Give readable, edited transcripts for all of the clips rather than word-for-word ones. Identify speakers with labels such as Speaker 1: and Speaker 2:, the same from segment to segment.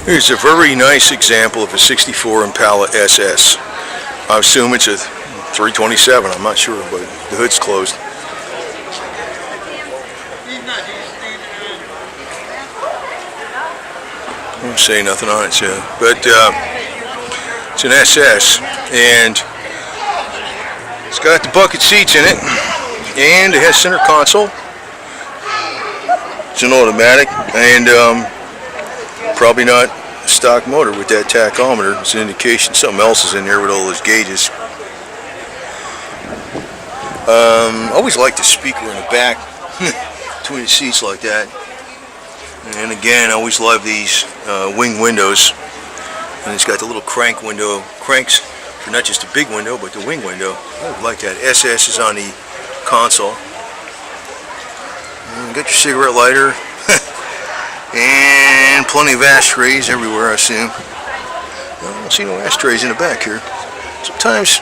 Speaker 1: Here's a very nice example of a 64 Impala SS. I assume it's a 327, I'm not sure, but the hood's closed. I won't say nothing on it, so, but it's an SS, and it's got the bucket seats in it, and it has center console. It's an automatic, and probably not a stock motor with that tachometer. It's an indication something else is in there with all those gauges. I always like the speaker in the back between the seats like that. And again, I always love these wing windows. And it's got the little crank window, cranks for not just the big window, but the wing window. I like that. SS is on the console. And got your cigarette lighter. And plenty of ashtrays everywhere, I assume. I don't see no ashtrays in the back here. Sometimes,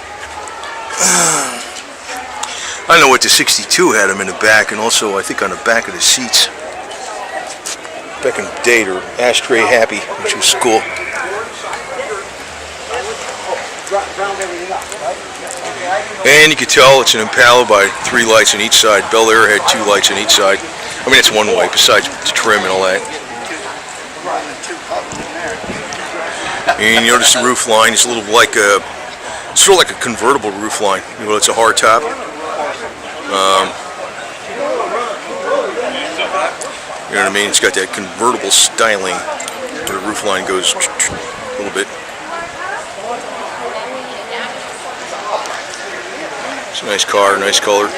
Speaker 1: I know what the 62 had them in the back, and also I think on the back of the seats. Back in the day, they're ashtray happy, which was cool. And you can tell it's an Impala by 3 lights on each side. Bel Air had 2 lights on each side. I mean, it's one light besides the trim and all that. And you notice the roof line is a little like a, sort of like a convertible roof line. You know, it's a hard top. You know what I mean? It's got that convertible styling where the roof line goes a little bit. It's a nice car, nice color.